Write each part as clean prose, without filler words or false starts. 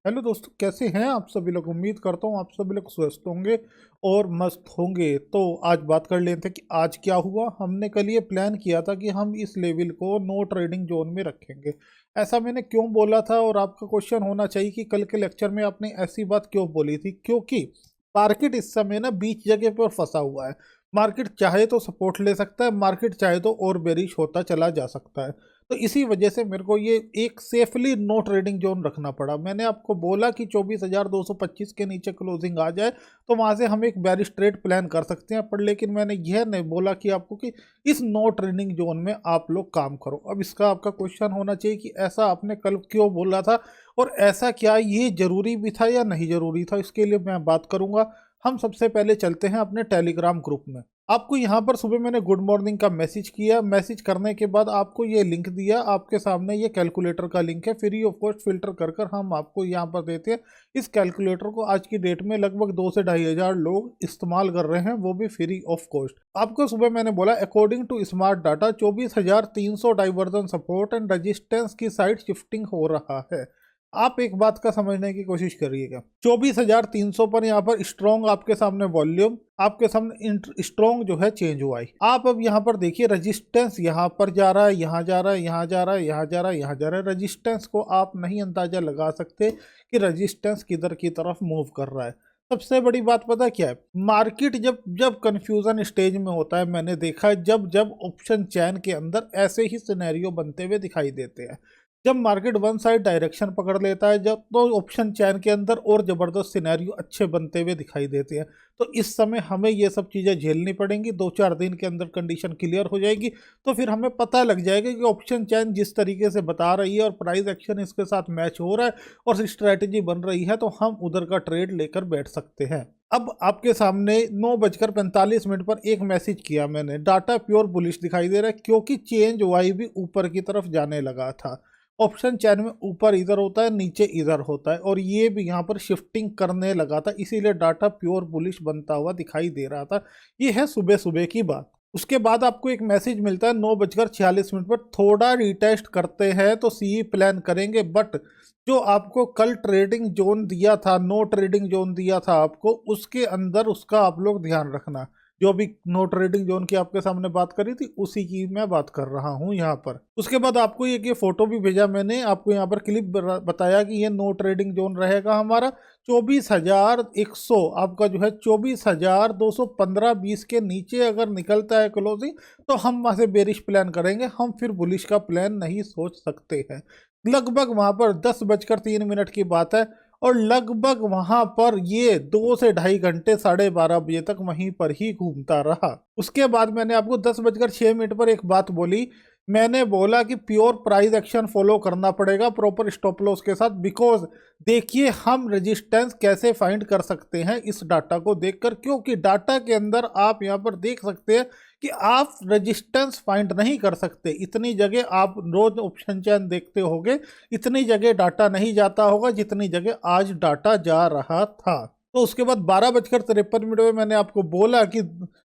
Hello दोस्तों, कैसे हैं आप सभी लोग। उम्मीद करता हूँ आप सभी लोग स्वस्थ होंगे और मस्त होंगे। तो आज बात कर लेते हैं कि आज क्या हुआ। हमने कल ये प्लान किया था कि हम इस लेवल को नो ट्रेडिंग जोन में रखेंगे। ऐसा मैंने क्यों बोला था, और आपका क्वेश्चन होना चाहिए कि कल के लेक्चर में आपने ऐसी बात क्यों बोली थी। क्योंकि मार्केट इस समय ना बीच जगह पर फंसा हुआ है। मार्केट चाहे तो सपोर्ट ले सकता है, मार्केट चाहे तो और बेरिश होता चला जा सकता है। तो इसी वजह से मेरे को ये एक सेफली नो ट्रेडिंग जोन रखना पड़ा। मैंने आपको बोला कि 24,225 के नीचे क्लोजिंग आ जाए तो वहाँ से हम एक बेरिश ट्रेड प्लान कर सकते हैं, पर लेकिन मैंने यह नहीं बोला कि आपको कि इस नो ट्रेडिंग जोन में आप लोग काम करो। अब इसका आपका क्वेश्चन होना चाहिए कि ऐसा आपने कल क्यों बोला था, और ऐसा क्या ये जरूरी भी था या नहीं जरूरी था। इसके लिए मैं बात करूंगा। हम सबसे पहले चलते हैं अपने टेलीग्राम ग्रुप में। आपको यहाँ पर सुबह मैंने गुड मॉर्निंग का मैसेज किया। मैसेज करने के बाद आपको ये लिंक दिया। आपके सामने ये कैलकुलेटर का लिंक है, फ्री ऑफ कॉस्ट फिल्टर कर कर हम आपको यहाँ पर देते हैं। इस कैलकुलेटर को आज की डेट में लगभग 2 से 2,500 लोग इस्तेमाल कर रहे हैं, वो भी फ्री ऑफ कॉस्ट। आपको सुबह मैंने बोला according to smart data 24,300 divergence support and resistance की साइड शिफ्टिंग हो रहा है। आप एक बात का समझने की कोशिश करिएगा। 24,300 पर यहाँ पर स्ट्रॉन्ग आपके सामने वॉल्यूम, आपके सामने स्ट्रॉन्ग जो है चेंज हुआ है। आप अब यहाँ पर देखिए रजिस्टेंस यहाँ पर जा रहा है, यहाँ जा रहा है, यहाँ जा रहा है, यहाँ जा रहा है, यहाँ जा रहा है। रजिस्टेंस को आप नहीं अंदाजा लगा सकते कि रजिस्टेंस किधर की तरफ मूव कर रहा है। सबसे बड़ी बात पता क्या है, मार्केट जब जब कंफ्यूजन स्टेज में होता है, मैंने देखा है जब जब ऑप्शन चैन के अंदर ऐसे ही सिनेरियो बनते हुए दिखाई देते हैं। जब मार्केट वन साइड डायरेक्शन पकड़ लेता है, जब तो ऑप्शन चैन के अंदर और ज़बरदस्त सिनेरियो अच्छे बनते हुए दिखाई देते हैं। तो इस समय हमें ये सब चीज़ें झेलनी पड़ेंगी। 2-4 दिन के अंदर कंडीशन क्लियर हो जाएगी तो फिर हमें पता लग जाएगा कि ऑप्शन चैन जिस तरीके से बता रही है और प्राइस एक्शन इसके साथ मैच हो रहा है और स्ट्रैटेजी बन रही है, तो हम उधर का ट्रेड लेकर बैठ सकते हैं। अब आपके सामने 9:45 पर एक मैसेज किया मैंने, डाटा प्योर बुलिश दिखाई दे रहा है क्योंकि चेंज वाई भी ऊपर की तरफ जाने लगा था। ऑप्शन चैन में ऊपर इधर होता है, नीचे इधर होता है, और ये भी यहाँ पर शिफ्टिंग करने लगा था, इसीलिए डाटा प्योर बुलिश बनता हुआ दिखाई दे रहा था। ये है सुबह सुबह की बात। उसके बाद आपको एक मैसेज मिलता है 9:46 पर, थोड़ा रिटेस्ट करते हैं तो सी प्लान करेंगे, बट जो आपको कल ट्रेडिंग जोन दिया था, नो ट्रेडिंग जोन दिया था आपको, उसके अंदर उसका आप लोग ध्यान रखना। जो भी नो ट्रेडिंग जोन की आपके सामने बात करी थी उसी की मैं बात कर रहा हूं यहाँ पर। उसके बाद आपको ये फोटो भी भेजा मैंने, आपको यहाँ पर क्लिप बताया कि ये नो ट्रेडिंग जोन रहेगा हमारा 24,100। आपका जो है 24,215-20 के नीचे अगर निकलता है क्लोजिंग तो हम वहां से बेरिश प्लान करेंगे, हम फिर बुलिश का प्लान नहीं सोच सकते हैं। लगभग वहां पर 10:03 की बात है, और लगभग वहां पर ये 2 से 2.5 घंटे 12:30 बजे तक वहीं पर ही घूमता रहा। उसके बाद मैंने आपको 10:06 पर एक बात बोली। मैंने बोला कि प्योर प्राइस एक्शन फॉलो करना पड़ेगा प्रॉपर स्टॉप लॉस के साथ, बिकॉज देखिए हम रेजिस्टेंस कैसे फाइंड कर सकते हैं इस डाटा को देखकर, क्योंकि डाटा के अंदर आप यहाँ पर देख सकते हैं कि आप रेजिस्टेंस फाइंड नहीं कर सकते। इतनी जगह आप रोज ऑप्शन चैन देखते होंगे, इतनी जगह डाटा नहीं जाता होगा जितनी जगह आज डाटा जा रहा था। तो उसके बाद 12:53 में मैंने आपको बोला कि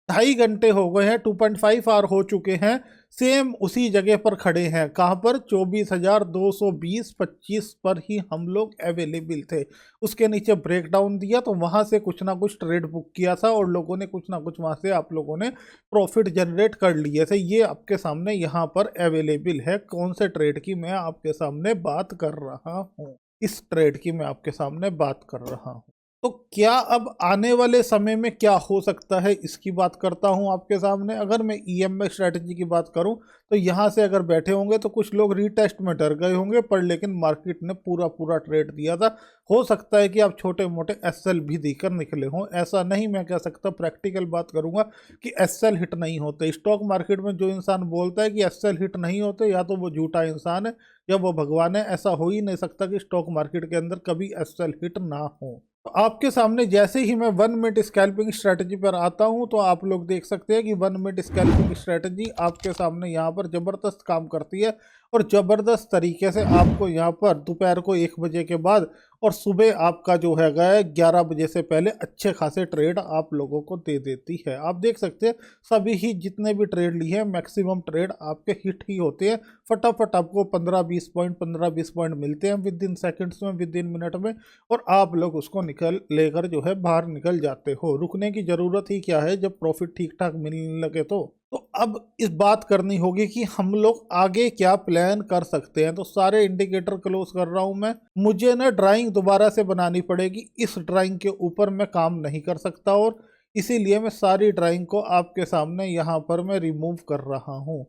2.5 घंटे हो गए हैं, 2.5 आवर हो चुके हैं, सेम उसी जगह पर खड़े हैं। कहाँ पर? 24,220-25 पर ही हम लोग अवेलेबल थे। उसके नीचे ब्रेकडाउन दिया तो वहाँ से कुछ ना कुछ ट्रेड बुक किया था और लोगों ने कुछ ना कुछ वहाँ से आप लोगों ने प्रॉफिट जनरेट कर लिए थे। ये आपके सामने यहाँ पर अवेलेबल है। कौन से ट्रेड की मैं आपके सामने बात कर रहा हूँ, इस ट्रेड की मैं आपके सामने बात कर रहा हूँ। तो क्या अब आने वाले समय में क्या हो सकता है इसकी बात करता हूं आपके सामने। अगर मैं ईएमआई स्ट्रेटजी की बात करूं तो यहां से अगर बैठे होंगे तो कुछ लोग रीटेस्ट में डर गए होंगे, पर लेकिन मार्केट ने पूरा पूरा ट्रेड दिया था। हो सकता है कि आप छोटे मोटे एसएल भी देकर निकले हों, ऐसा नहीं मैं कह सकता। प्रैक्टिकल बात करूंगा कि एसएल हिट नहीं होते। स्टॉक मार्केट में जो इंसान बोलता है कि एसएल हिट नहीं होते, या तो वो झूठा इंसान है या वो भगवान है। ऐसा हो ही नहीं सकता कि स्टॉक मार्केट के अंदर कभी एसएल हिट ना हो। तो आपके सामने जैसे ही मैं 1 मिनट स्कैल्पिंग स्ट्रेटजी पर आता हूं तो आप लोग देख सकते हैं कि 1 मिनट स्कैल्पिंग स्ट्रेटजी आपके सामने यहां पर ज़बरदस्त काम करती है, और ज़बरदस्त तरीके से आपको यहां पर दोपहर को 1 बजे के बाद और सुबह आपका जो है 11 बजे से पहले अच्छे खासे ट्रेड आप लोगों को दे देती है। आप देख सकते हैं सभी ही जितने भी ट्रेड लिए हैं मैक्सिमम ट्रेड आपके हिट ही होते हैं। फटाफट आपको 15-20 पॉइंट मिलते हैं विद इन सेकेंड्स में, विद इन मिनट में, और आप लोग उसको निकल लेकर जो है बाहर निकल जाते हो। रुकने की ज़रूरत ही क्या है जब प्रॉफिट ठीक ठाक मिलने लगे तो अब इस बात करनी होगी कि हम लोग आगे क्या प्लान कर सकते हैं। तो सारे इंडिकेटर क्लोज कर रहा हूं मैं। मुझे ना ड्राइंग दोबारा से बनानी पड़ेगी, इस ड्राइंग के ऊपर मैं काम नहीं कर सकता और इसीलिए मैं सारी ड्राइंग को आपके सामने यहाँ पर मैं रिमूव कर रहा हूँ।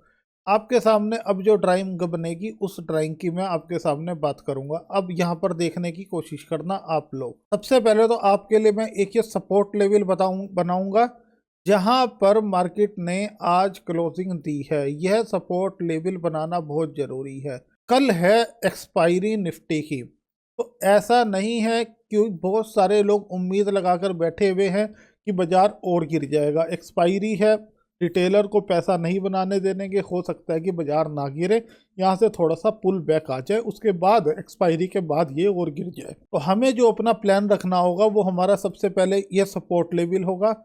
आपके सामने अब जो ड्राइंग बनेगी उस ड्राइंग की मैं आपके सामने बात करूंगा। अब यहाँ पर देखने की कोशिश करना आप लोग। सबसे पहले तो आपके लिए मैं एक ये सपोर्ट लेवल बनाऊंगा जहां पर मार्केट ने आज क्लोजिंग दी है। यह सपोर्ट लेवल बनाना बहुत जरूरी है। कल है एक्सपायरी निफ्टी की, तो ऐसा नहीं है कि बहुत सारे लोग उम्मीद लगाकर बैठे हुए हैं कि बाजार और गिर जाएगा। एक्सपायरी है, रिटेलर को पैसा नहीं बनाने देने के, हो सकता है कि बाजार ना गिरे, यहाँ से थोड़ा सा पुल बैक आ जाए, उसके बाद एक्सपायरी के बाद ये और गिर जाए। तो हमें जो अपना प्लान रखना होगा वो हमारा सबसे पहले ये सपोर्ट लेवल होगा।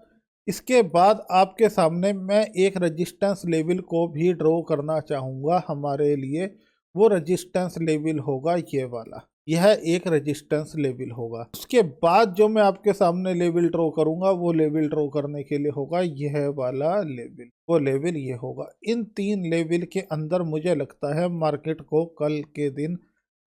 इसके बाद आपके सामने मैं एक रेजिस्टेंस लेवल को भी ड्रॉ करना चाहूँगा हमारे लिए। वो रेजिस्टेंस लेवल होगा ये वाला, यह एक रेजिस्टेंस लेवल होगा। उसके बाद जो मैं आपके सामने लेवल ड्रॉ करूंगा वो लेवल ड्रॉ करने के लिए होगा यह वाला लेवल, वो लेवल ये होगा। इन 3 लेवल के अंदर मुझे लगता है मार्केट को कल के दिन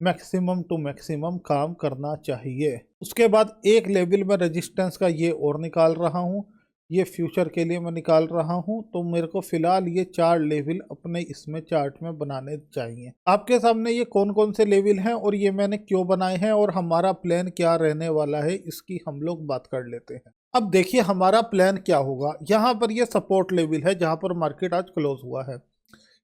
मैक्सिमम टू मैक्सिमम काम करना चाहिए। उसके बाद एक लेवल में रेजिस्टेंस का ये और निकाल रहा हूँ, ये फ्यूचर के लिए मैं निकाल रहा हूं। तो मेरे को फिलहाल ये 4 लेवल अपने इसमें चार्ट में बनाने चाहिए। आपके सामने ये कौन कौन से लेवल हैं और ये मैंने क्यों बनाए हैं और हमारा प्लान क्या रहने वाला है, इसकी हम लोग बात कर लेते हैं। अब देखिए हमारा प्लान क्या होगा। यहाँ पर ये सपोर्ट लेवल है जहाँ पर मार्केट आज क्लोज हुआ है।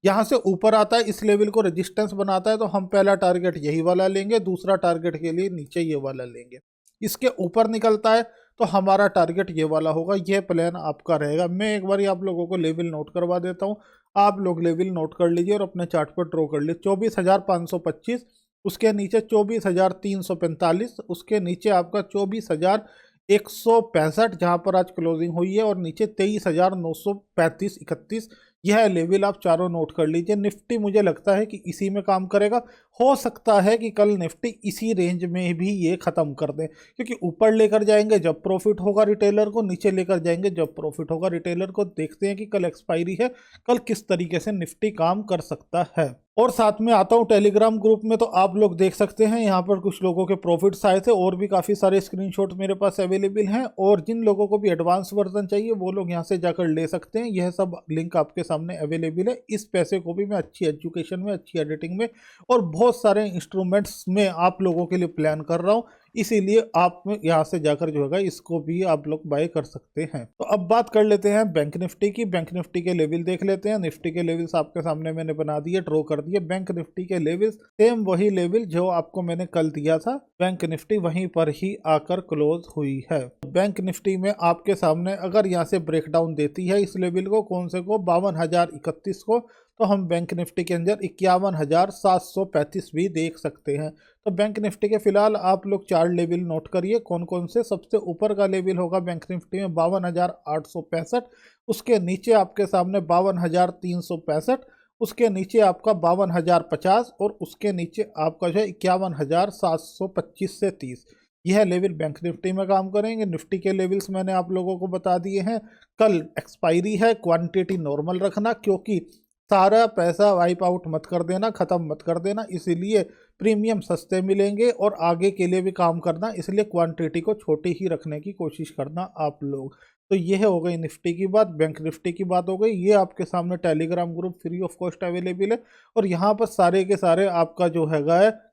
यहाँ से ऊपर आता है, इस लेवल को रेजिस्टेंस बनाता है, तो हम पहला टारगेट यही वाला लेंगे, दूसरा टारगेट के लिए नीचे ये वाला लेंगे। इसके ऊपर निकलता है तो हमारा टारगेट ये वाला होगा। यह प्लान आपका रहेगा। मैं एक बार आप लोगों को लेवल नोट करवा देता हूँ, आप लोग लेवल नोट कर लीजिए और अपने चार्ट पर ड्रॉ कर लीजिए। 24,525, उसके नीचे 24,345, उसके नीचे आपका 24,165 जहाँ पर आज क्लोजिंग हुई है, और नीचे 23,935-31। यह लेवल आप चारों नोट कर लीजिए। निफ्टी मुझे लगता है कि इसी में काम करेगा। हो सकता है कि कल निफ्टी इसी रेंज में भी ये ख़त्म कर दें, क्योंकि ऊपर लेकर जाएंगे जब प्रॉफिट होगा रिटेलर को, नीचे लेकर जाएंगे जब प्रॉफिट होगा रिटेलर को। देखते हैं कि कल एक्सपायरी है, कल किस तरीके से निफ्टी काम कर सकता है। और साथ में आता हूँ टेलीग्राम ग्रुप में, तो आप लोग देख सकते हैं यहाँ पर कुछ लोगों के प्रॉफिट्स आए थे और भी काफ़ी सारे स्क्रीनशॉट मेरे पास अवेलेबल हैं। और जिन लोगों को भी एडवांस वर्जन चाहिए वो लोग यहाँ से जाकर ले सकते हैं। यह सब लिंक आपके सामने अवेलेबल है। इस पैसे को भी मैं अच्छी एजुकेशन में, अच्छी एडिटिंग में और बहुत सारे इंस्ट्रूमेंट्स में आप लोगों के लिए प्लान कर रहा हूँ, इसीलिए आप यहाँ से जाकर जो है इसको भी आप लोग बाय कर सकते हैं। तो अब बात कर लेते हैं बैंक निफ्टी की। बैंक निफ्टी के लेवल देख लेते हैं। निफ्टी के लेवल्स आपके सामने मैंने बना दिए, ड्रॉ कर दिए। बैंक निफ्टी के लेवल्स सेम वही लेवल जो आपको मैंने कल दिया था, बैंक निफ्टी वहीं पर ही आकर क्लोज हुई है। बैंक निफ्टी में आपके सामने अगर यहाँ से ब्रेकडाउन देती है इस लेवल को, कौन से को, 52,031 को, तो हम बैंक निफ्टी के अंदर 51,735 भी देख सकते हैं। तो बैंक निफ्टी के फिलहाल आप लोग 4 लेवल नोट करिए कौन कौन से। सबसे ऊपर का लेवल होगा बैंक निफ्टी में 52,865, उसके नीचे आपके सामने 52,365, उसके नीचे आपका 52,050 और उसके नीचे आपका जो है 51,725 से 30। यह लेवल बैंक निफ्टी में काम करेंगे। निफ्टी के लेवल्स मैंने आप लोगों को बता दिए हैं। कल एक्सपायरी है, क्वांटिटी नॉर्मल रखना, क्योंकि सारा पैसा वाइप आउट मत कर देना, ख़त्म मत कर देना, इसीलिए प्रीमियम सस्ते मिलेंगे और आगे के लिए भी काम करना, इसलिए क्वांटिटी को छोटी ही रखने की कोशिश करना आप लोग। तो यह हो गई निफ्टी की बात। बैंक निफ्टी की बात हो गई। ये आपके सामने Telegram group free of cost available है और यहाँ पर सारे के सारे आपका जो है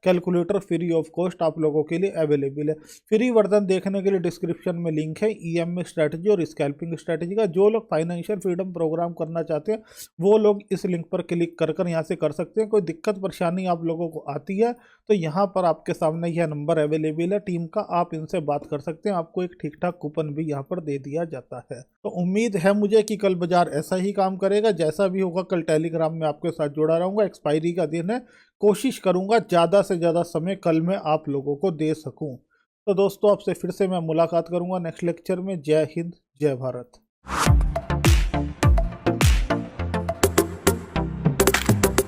कैलकुलेटर फ्री ऑफ कॉस्ट आप लोगों के लिए अवेलेबल है। फ्री वर्जन देखने के लिए डिस्क्रिप्शन में लिंक है ईएमए स्ट्रैटेजी और स्कैल्पिंग स्ट्रैटेजी का। जो लोग फाइनेंशियल फ्रीडम प्रोग्राम करना चाहते हैं वो लोग इस लिंक पर क्लिक कर यहाँ से कर सकते हैं। कोई दिक्कत परेशानी आप लोगों को आती है है। तो यहाँ पर आपके सामने यह नंबर अवेलेबल है टीम का, आप इनसे बात कर सकते हैं, आपको एक ठीक ठाक कूपन भी यहाँ पर दे दिया जाता है। तो उम्मीद है मुझे कि कल बाजार ऐसा ही काम करेगा। जैसा भी होगा कल टेलीग्राम में आपके साथ जुड़ा रहूँगा। एक्सपायरी का दिन है, कोशिश करूँगा ज़्यादा से ज़्यादा समय कल मैं आप लोगों को दे सकूँ। तो दोस्तों आपसे फिर से मैं मुलाकात करूँगा नेक्स्ट लेक्चर में। जय हिंद, जय भारत।